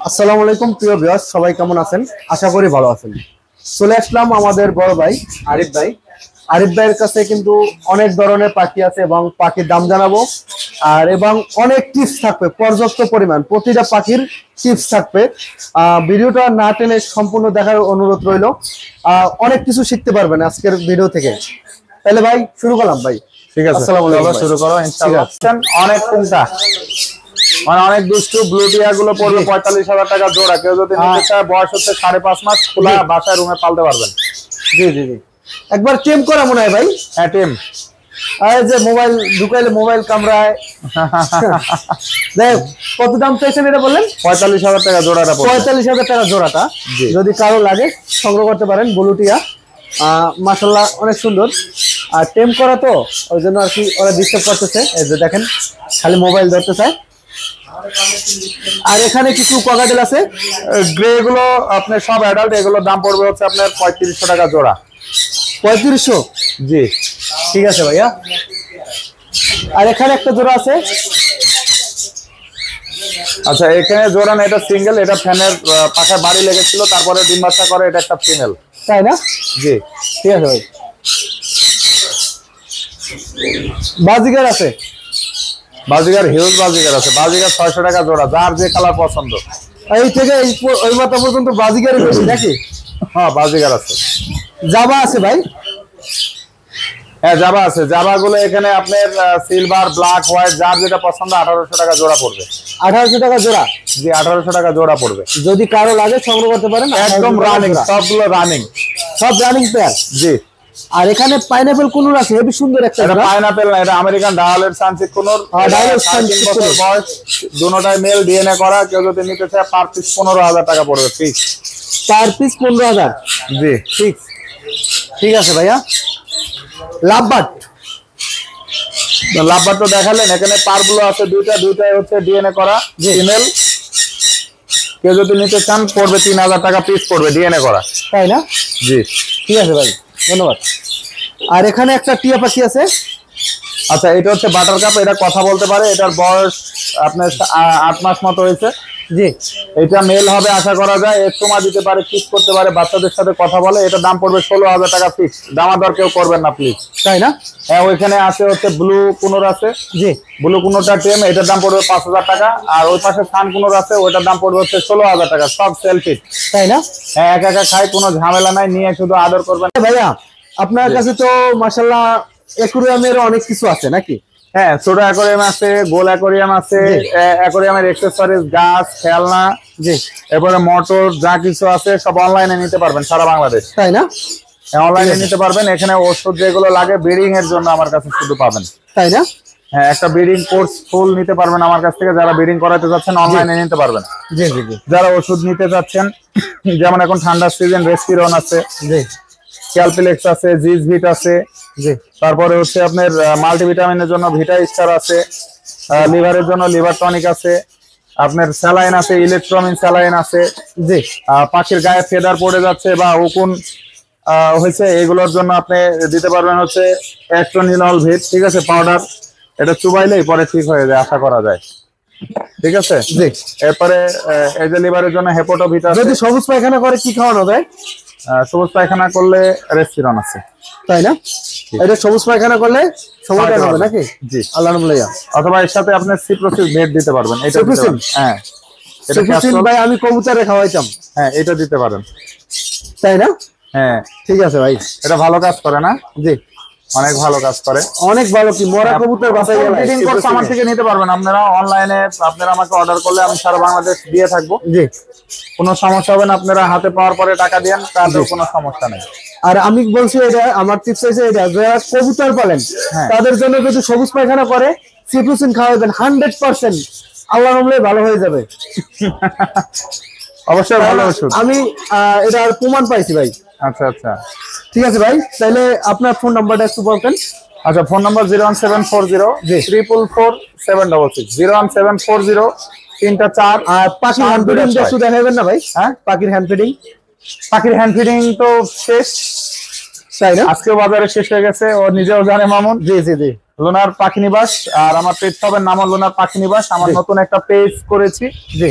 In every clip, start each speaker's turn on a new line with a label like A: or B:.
A: আসসালামু আলাইকুম প্রিয় ভিউয়ার্স, সবাই কেমন আছেন? আশা করি ভালো আছেন। চলে আসলাম আমাদের বড় ভাই আরিফ ভাইয়ের কাছে। কিন্তু অনেক ধরনের পাখি আছে এবং পাখির দাম জানাবো আর এবং অনেক টিপস থাকবে, পর্যাপ্ত পরিমাণ প্রতিটা পাখির টিপস থাকবে। ভিডিওটা না টেনে সম্পূর্ণ দেখার অনুরোধ রইল। অনেক কিছু শিখতে পারবেন আজকের ভিডিও থেকে। তাহলে ভাই শুরু করলাম। ভাই
B: ঠিক আছে,
A: আসসালামু আলাইকুম।
B: শুরু করো ইনশাআল্লাহ। অনেক কোনটা মানে অনেক দুষ্টু ব্লু টিয়া গুলো পড়বে 45,000 টাকা জোড়া। কেউ যদি নিতে চায়, বয়স হচ্ছে 5.5 মাস, খোলা বাসায় রুমে পালতে পারবেন।
A: জি জি জি, একবার টেম করা মনে হয় ভাই।
B: হ্যাঁ টেম।
A: আর যে মোবাইল ঢুকাইলে মোবাইল কামড়ায়। দেখ কত দাম চাইছেন এটা বললেন?
B: 45,000 টাকা জোড়াটা।
A: 45,000 টাকা জোড়াটা। যদি কারো লাগে সংগ্রহ করতে পারেন। বলুটিয়া মাশাআল্লাহ অনেক সুন্দর। আর টেম করা তো ওই জন্য আর কি ওরা ডিস্টার্ব করতেছে। এই যে দেখেন খালি মোবাইল ধরতে চায়। আর এখানে কিছু ককাটেল আছে,
B: গ্রে গুলো আপনার সব অ্যাডাল্ট। এগুলোর দাম পড়বে হচ্ছে আপনার 3500 টাকা জোড়া।
A: 3500?
B: জি
A: ঠিক আছে ভাইয়া। আর এখানে একটা জোড়া আছে।
B: আচ্ছা, এখানে জোড়া না, এটা সিঙ্গেল। এটা ফ্যানের পাখায় বাড়ি লেগেছিল, তারপরে ডিম বাচ্চা করে। এটা একটা ফিমেল।
A: তাই না?
B: জি
A: ঠিক আছে ভাই। বাজিগার আছে,
B: বাজিগার হিউজ বাজিগার আছে। বাজিগার 600 টাকা জোড়া, যার যে কালার পছন্দ।
A: এই থেকে ওই মাথা পর্যন্ত বাজিগারই বেশি নাকি?
B: হ্যাঁ বাজিগার আছে।
A: জাবা আছে ভাই?
B: হ্যাঁ জাবা আছে। জাবা গুলো এখানে আপনার সিলভার, ব্ল্যাক, হোয়াইট, যার যেটা পছন্দ 1800 টাকা জোড়া পড়বে।
A: 1800 টাকা জোড়া?
B: জি 1800 টাকা জোড়া পড়বে।
A: যদি কারো লাগে সংগ্রহ করতে পারেন।
B: একদম রানিং, সবগুলো রানিং,
A: সব রানিং পেয়ার।
B: জি।
A: আর এখানে পাইনাপেল কুনুর আছে, হেবি সুন্দর একটা।
B: এটা পাইনাপেল না, এটা আমেরিকান ডায়ালের সানসিক কুনুর। বয়স দুটোটাই মেল, ডিএনএ করা। কেউ যদি নিতে চায় পার পিস 15,000 টাকা পড়বে ফিক্স।
A: Per piece 15,000?
B: জি
A: ফিক্স। ঠিক আছে ভাইয়া। লাভবার্ড
B: তো দেখালেন। এখানে পারগুলো আছে দুইটাই হচ্ছে ডিএনএ করা ফিমেল। কেউ যদি নিতে চান পড়বে 3,000 টাকা পিস পড়বে, ডিএনএ করা।
A: তাই না?
B: জি
A: ঠিক আছে ভাই, ধন্যবাদ। আর এখানে একটা টিয়া পাখি আছে।
B: আচ্ছা, এটা হচ্ছে বাটার কাপ। এটা কথা বলতে পারে। এটার বয়স আপনার 8 মাস মতো হয়েছে।
A: জি।
B: এটা মেল হবে আশা করা যায়। এর সময় দিতে পারে, কিস করতে পারে, বাচ্চাদের সাথে কথা বলে। এটার দাম পড়বে 16,000 টাকা ফিক্স। দামাদর কেউ করবেন না প্লিজ।
A: তাই না?
B: হ্যাঁ, ওইখানে আছে হচ্ছে ব্লু কুনোর আছে।
A: জি।
B: ব্লু কুনোরটা টেম, এটার দাম পড়বে 5,000 টাকা। আর ওই পাশে সান কুনোর আছে, ওইটার দাম পড়বে হচ্ছে 16,000 টাকা। সব সেলফিট।
A: তাই না?
B: হ্যাঁ, একা একা খায়, কোনো ঝামেলা নাই। নিয়ে শুধু আদর করবেন।
A: ভাইয়া আপনার কাছে তো মাশাআল্লাহ অ্যাকুরিয়ামের অনেক কিছু আছে নাকি?
B: হ্যাঁ, ছোট অ্যাকোরিয়াম আছে, গোল অ্যাকোরিয়াম আছে। অ্যাকোরিয়ামের অ্যাকসেসরিজ, গাছ, খেলনা,
A: জি,
B: এরপরে মোটর, যা কিছু আছে সব অনলাইনে নিতে পারবেন সারা বাংলাদেশ।
A: তাই না?
B: অনলাইনে নিতে পারবেন। এখানে ওষুধ যেগুলো লাগে ব্রিডিং এর জন্য আমার কাছে শুধু পাবেন।
A: তাই না?
B: হ্যাঁ, একটা ব্রিডিং কোর্স ফুল নিতে পারবেন আমার কাছ থেকে। যারা ব্রিডিং করাতে যাচ্ছেন অনলাইনে নিতে পারবেন।
A: জি জি জি।
B: যারা ওষুধ নিতে যাচ্ছেন, যেমন এখন ঠান্ডার সিজন, রেসপিরন আছে,
A: জি,
B: ক্যালপিলেক্স আছে, জিজভিট আছে।
A: জি।
B: তারপরে হচ্ছে আপনার মাল্টিভিটামিনের জন্য ভিটা স্টার আছে, লিভারের জন্য লিভার টনিক আছে, আপনার স্যালাইন আছে, ইলেকট্রমিন স্যালাইন আছে।
A: জি।
B: পাখির গায়ে ফেদার পড়ে যাচ্ছে বা উকুন হয়েছে, এগুলোর জন্য আপনি দিতে পারবেন হচ্ছে অ্যাস্ট্রোনিলল ভিট। ঠিক আছে, পাউডার। এটা চুবাইলেই পরে ঠিক হয়ে যায় আশা করা যায়। ঠিক আছে।
A: জি।
B: এরপরে এই যে লিভারের জন্য হেপাটোভিট আছে।
A: যদি সবুজ পায়খানা করে কি খাওয়ানো যায়?
B: সবুজ পায়খানা করলে রেসপিরন আছে।
A: তাই না? এটা সবুজ পায়খানা করলে সমাধান হবে নাকি?
B: জি,
A: আল্লাহ নামলাইয়া।
B: অথবা এর সাথে আপনি সিপ্রোসিস ভেট দিতে পারবেন। এটা হ্যাঁ,
A: এটা ক্যাপসুল ভাই আমি কবুতরে খাওয়াইতাম।
B: হ্যাঁ, এটা দিতে পারেন।
A: তাই না?
B: হ্যাঁ
A: ঠিক আছে ভাই।
B: এটা ভালো কাজ করে না?
A: জি,
B: অনেক ভালো কাজ করে।
A: অনেক ভালো। কি মরা কবুতর বাসায়
B: ব্রিডিং কোর্স আমার থেকে নিতে পারবেন আপনারা অনলাইনে। আপনারা আমাকে অর্ডার করলে আমি সারা বাংলাদেশ দিয়ে থাকবো।
A: জি,
B: কোনো সমস্যা হবে না। আপনারা হাতে পাওয়ার পরে টাকা দেন, তাতেও কোনো সমস্যা নেই।
A: আর আমি বলছি এটা আমার টিপস হইছে এটা, যারা কবুতর পালেন তাদের জন্য যদি সবুজ পায়খানা করে সিপ্রোসিন খাওয়াবেন 100%। আল্লাহ নামলে ভালো হয়ে যাবে।
B: অবশ্যই ভালো ওষুধ।
A: আমি এটা প্রমাণ পাইছি ভাই।
B: আচ্ছা আচ্ছা,
A: ঠিক আছে ভাই। তাহলে আপনার ফোন নাম্বারটা একটু বলতেন।
B: আচ্ছা, ফোন নাম্বার 01740 01740 3টা 4।
A: আর পাখির হ্যান্ড ফিডিং একটু দেখাবেন না ভাই?
B: হ্যাঁ,
A: পাখির হ্যান্ড ফিডিং।
B: পাখির হ্যান্ড ফিডিং তো শেষ,
A: তাই না?
B: আজকে বাজারে শেষ হয়ে গেছে। ও নিজেও জানে মামুন।
A: জি জি জি।
B: লুনার পাখি নিবাস। আর আমার পেজ শপের নামও লুনার পাখি নিবাস। আমার নতুন একটা পেজ করেছি,
A: জি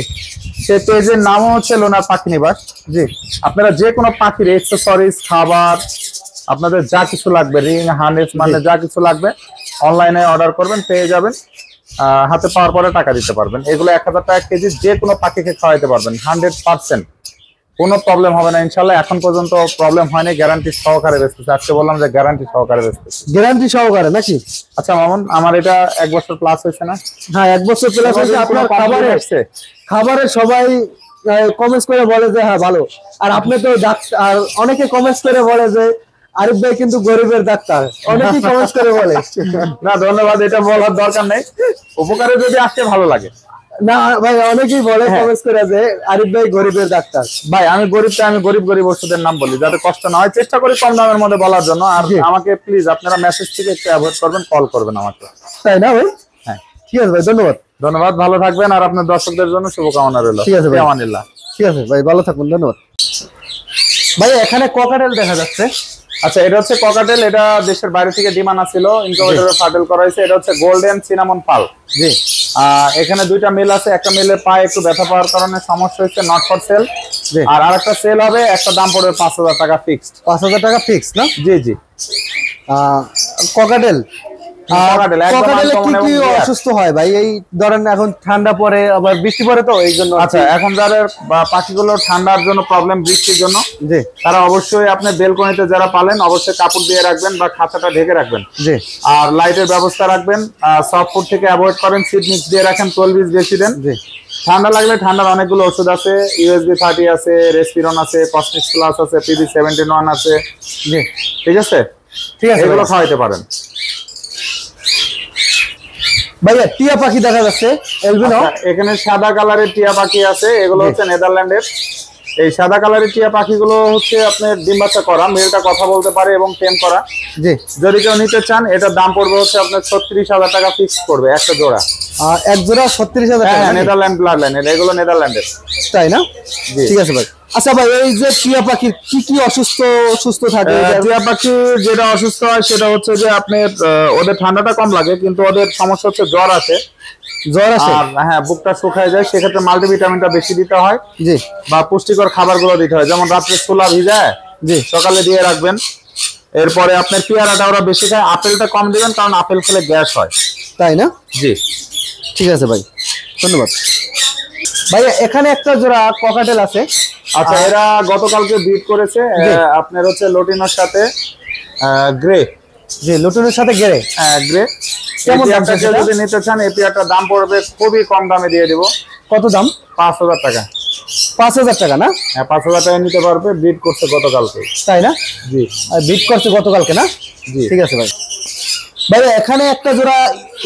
B: সেই পেজের নামও হচ্ছে লুনার পাখি নিবাস।
A: জি,
B: আপনারা যে কোনো পাখির এক্সেসরিজ, খাবার, আপনাদের যা কিছু লাগবে, রিং, হার্নেস মানে যা কিছু লাগবে অনলাইনে অর্ডার করবেন, পেয়ে যাবেন। হাতে পাওয়ার পরে টাকা দিতে পারবেন। এগুলো 1000 টাকা কেজি, যে কোনো পাখিকে খাওয়াইতে পারবেন 100%, কোনো প্রবলেম হবে না ইনশাল্লাহ। এখন পর্যন্ত প্রবলেম হয়নি, গ্যারান্টি সহকারে বেচতেছে। আজকে বললাম যে গ্যারান্টি সহকারে বেচতেছে।
A: গ্যারান্টি সহকারে নাকি?
B: আচ্ছা মামুন, আমার এটা 1 বছর প্লাস হয়েছে না?
A: হ্যাঁ 1 বছর প্লাস হয়েছে। আপনার খাবারে সবাই কমেন্টস করে বলে যে হ্যাঁ ভালো, আর আপনি তো আর অনেকে কমেন্টস করে বলে যে আরিফ ভাই কিন্তু গরিবের ডাক্তার, অনেকেই কমেন্টস করে বলে।
B: না ধন্যবাদ, এটা বলার দরকার নেই, উপকারে যদি আসতে ভালো লাগে।
A: না ভাই, অনেকেই বলে কমেন্টস করে যে আরিফ ভাই গরিবের ডাক্তার।
B: ভাই আমি গরিব ওষুধের নাম বলি, যাতে কষ্ট না হয়। চেষ্টা করি কম দামের মধ্যে বলার জন্য। আর আমাকে প্লিজ আপনারা মেসেজ থেকে একটু অ্যাভয়েড করবেন, কল করবেন আমাকে,
A: তাই না ভাই?
B: হ্যাঁ
A: ঠিক আছে ভাই, ধন্যবাদ।
B: ধন্যবাদ, ভালো থাকবেন। আর আপনার দর্শকদের জন্য শুভকামনা রইল।
A: ঠিক আছে ভাই,
B: আমানিল্লাহ।
A: ঠিক আছে ভাই, ভালো থাকুন, ধন্যবাদ। ভাই এখানে ককাটেল দেখা যাচ্ছে।
B: আচ্ছা, এটা হচ্ছে ককাটেল। এটা দেশের বাইরে থেকে ডিমান্ড ছিল, ইনকিউবেটরে ফাটেল করা হয়েছে। এটা হচ্ছে গোল্ডেন সিনামন পাল।
A: জি,
B: এখানে 2টা মেল আছে। একটা মেলের পায়ে একটু ব্যথা পাওয়ার কারণে সমস্যা হচ্ছে, নট ফর সেল। আর আরেকটা সেল হবে, একটা দাম পড়বে 5000 টাকা ফিক্সড।
A: 5000 টাকা ফিক্সড না?
B: জি জি।
A: ককাটেল কি অসুস্থ হয় ভাই? এই ধরেন এখন ঠান্ডা পরে, আবার বৃষ্টি পরে, তো এই জন্য।
B: আচ্ছা, এখন যাদের পাখিগুলো ঠান্ডার জন্য প্রবলেম, বৃষ্টির জন্য,
A: জি,
B: তারা অবশ্যই আপনি বেলকনিতে যারা পালেন অবশ্যই কাপড় দিয়ে রাখবেন বা খাঁচাটা ঢেকে রাখবেন।
A: জি,
B: আর লাইটের ব্যবস্থা রাখবেন। সফট ফুড থেকে অ্যাভয়েড করেন, সিড মিক্স দিয়ে রাখেন, 12 বীজ বেশি দেন।
A: জি,
B: ঠান্ডা লাগলে ঠান্ডার অনেকগুলো ওষুধ আছে, ইউএসবি 30 আছে, রেসপিরন আছে, কসমিক্স প্লাস আছে, পিবি 71 আছে।
A: জি,
B: ঠিক আছে,
A: ঠিক আছে,
B: এগুলো খাওয়াইতে পারেন।
A: ভাইয়া টিয়া পাখি দেখা যাচ্ছে, এলবিনো।
B: এখানে সাদা কালারের টিয়া পাখি আছে, এগুলো হচ্ছে নেদারল্যান্ডের। এই সাদা কালারের টিয়া পাখিগুলো হচ্ছে আপনার ডিম বাচ্চা করা, মেলটা কথা বলতে পারে এবং টেম করা।
A: জি,
B: যদি কেউ নিতে চান, এটার দাম পড়বে হচ্ছে আপনার 36,000 টাকা ফিক্স পড়বে একটা জোড়া।
A: এক জোড়া 36,000 টাকা?
B: হ্যাঁ, নেদারল্যান্ড ব্লাড লাইনের, এগুলো নেদারল্যান্ডের।
A: তাই না? ঠিক আছে ভাই। আচ্ছা ভাই, এই যে টিয়া পাখির কি কি সুস্থ থাকে?
B: টিয়া পাখি যেটা অসুস্থ হয় সেটা হচ্ছে যে আপনার ওদের ঠান্ডাটা কম লাগে, কিন্তু ওদের সমস্যা হচ্ছে জ্বর আছে। হ্যাঁ, বুকটা শুকায় যায়, সেক্ষেত্রে মাল্টিভিটামিনটা বেশি দিতে হয়। জি, বা পুষ্টিকর খাবারগুলো দিতে হয়, যেমন রাত্রে ছোলা ভিজায় জি সকালে দিয়ে রাখবেন। এরপরে আপনার পেয়ারাটা ওরা বেশি খায়, আপেলটা কম দিবেন, কারণ আপেল খেলে গ্যাস হয়।
A: তাই না?
B: জি,
A: ঠিক আছে ভাই, ধন্যবাদ। ভাই এখানে একটা জোড়া ককাটেল আছে।
B: আচ্ছা, এরা গতকালকে ব্রিড করেছে আপনার হচ্ছে লটিনোর সাথে গ্রে।
A: জি, লটিনোর সাথে গ্রে।
B: হ্যাঁ, গ্রে। কেমন দাম যদি নিতে চান, এই পেয়ারটার দাম পড়বে খুবই কম দামে দিয়ে দিব।
A: কত দাম?
B: 5000 টাকা।
A: 5000 টাকা না?
B: হ্যাঁ, 5000 টাকা নিতে পারবে। ব্রিড করছে গতকালকে।
A: তাই না?
B: জি,
A: ব্রিড করছে গতকালকে না? জি, ঠিক আছে ভাই। ভাই এখানে একটা জোড়া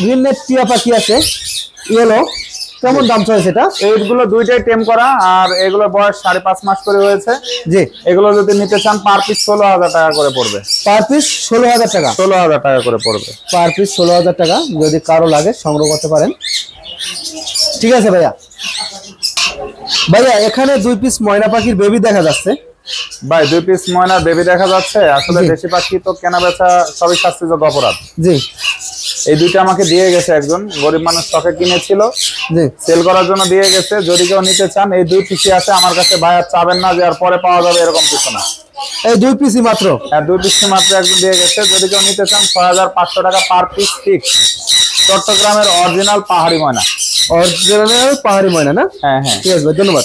A: গ্রিননেট টিয়া পাখি আছে, ইয়েলো। কেমন দাম চলছে এটা?
B: এইগুলো দুইটাই টেম করা, আর এগুলো বয়স 5.5 মাস করে হয়েছে। জি, এগুলো যদি নিতে চান পার পিস 16000 টাকা করে পড়বে।
A: পার পিস 16000 টাকা?
B: 16000 টাকা করে পড়বে
A: পার পিস 16000 টাকা। যদি কারো লাগে সংগ্রহ করতে পারেন। ঠিক আছে ভাইয়া। ভাইয়া এখানে 2 পিস ময়না পাখির বেবি দেখা যাচ্ছে।
B: ভাই 2 পিস ময়না বেবি দেখা যাচ্ছে। আসলে দেশি পাখি তো কেনা বেচা সবই শাস্তিযোগ্য অপরাধ। জি, এই দুইটা আমাকে দিয়ে গেছে একজন গরিব মানুষ, শখে কিনেছিল, জি সেল করার জন্য দিয়ে গেছে। যদি কেউ নিতে চান, এই 2 পিসই আছে আমার কাছে। ভাই আর চাবেন না যে আর পরে পাওয়া যাবে, এরকম কিছু না।
A: এই 2 পিসই মাত্র? হ্যাঁ,
B: 2 পিসই মাত্র একজন দিয়ে গেছে। যদি কেউ নিতে চান 6500 টাকা পার পিস ফিক্স। চট্টগ্রামের অরিজিনাল পাহাড়ি ময়না।
A: অরিজিনাল পাহাড়ি ময়না না? হ্যাঁ হ্যাঁ, ঠিক আছে ভাই, ধন্যবাদ।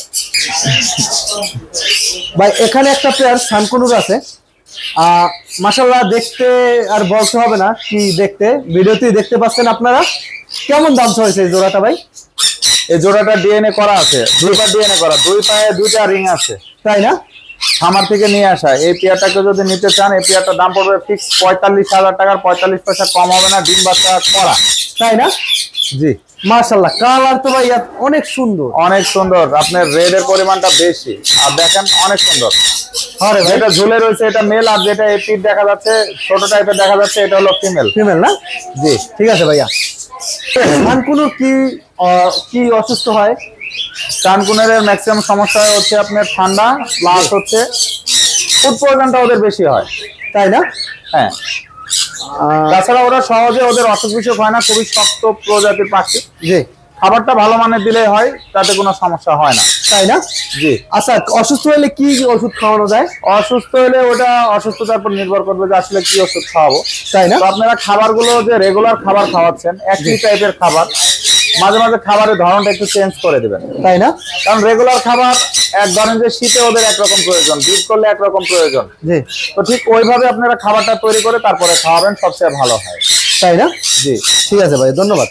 A: ভাই এখানে একটা পেয়ার সানকুনুর আছে। মাশাআল্লাহ, দেখতে আর বলতে হবে না কি দেখতে, ভিডিওতেই দেখতে পাচ্ছেন আপনারা। কেমন দাম চলছে এই জোড়াটা ভাই?
B: এই জোড়াটা ডিএনএ করা আছে, 2বার ডিএনএ করা, 2 পায়ে 2টা রিং আছে।
A: তাই না?
B: খামার থেকে নিয়ে আসা। এই পেয়ারটাকে যদি নিতে চান, এই পেয়ারটার দাম পড়বে ফিক্স 45000 টাকার। 45 পয়সা কম হবে না। ডিম বাচ্চা করা। তাই না? জি,
A: মাশাআল্লাহ, কালার তো ভাই অনেক সুন্দর,
B: অনেক সুন্দর। আপনার রেড এর পরিমাণটা বেশি, আর দেখেন অনেক সুন্দর। আরে ভাই, এটা ঝুলে রয়েছে এটা মেল, আর যেটা এই পিট দেখা যাচ্ছে ছোট টাইপের দেখা যাচ্ছে, এটা হলো ফিমেল।
A: ফিমেল না? জি, ঠিক আছে ভাইয়া। সানকুনুর কি অসুস্থ হয়?
B: সানকুনের ম্যাক্সিমাম সমস্যা হচ্ছে আপনার ঠান্ডা, প্লাস হচ্ছে ফুড পয়জনটা ওদের বেশি হয়।
A: তাই না?
B: হ্যাঁ, তাছাড়া ওরা সহজে ওদের অসুখ বিসুখ হয় না, খুবই শক্ত প্রজাতির পাখি।
A: জি,
B: খাবারটা ভালো মানের দিলেই হয়, তাতে কোনো সমস্যা হয় না।
A: তাই না?
B: জি।
A: আচ্ছা, অসুস্থ হলে কি ওষুধ খাওয়ানো যায়?
B: অসুস্থ হলে ওটা অসুস্থতার উপর নির্ভর করবে যে আসলে কি ওষুধ খাওয়াবো,
A: তাই না?
B: তো আপনারা খাবারগুলো যে রেগুলার খাবার খাওয়াচ্ছেন, একই টাইপের খাবার, মাঝে মাঝে খাবারের ধরনটা একটু চেঞ্জ করে দিবেন,
A: তাই না?
B: কারণ রেগুলার খাবার এক ধরেন যে শীতে ওদের একরকম প্রয়োজন, শীত করলে একরকম প্রয়োজন,
A: জি,
B: তো ঠিক ওইভাবে আপনারা খাবারটা তৈরি করে তারপরে খাওয়াবেন, সবচেয়ে ভালো হয়।
A: তাই না?
B: জি।
A: ঠিক আছে ভাই, ধন্যবাদ।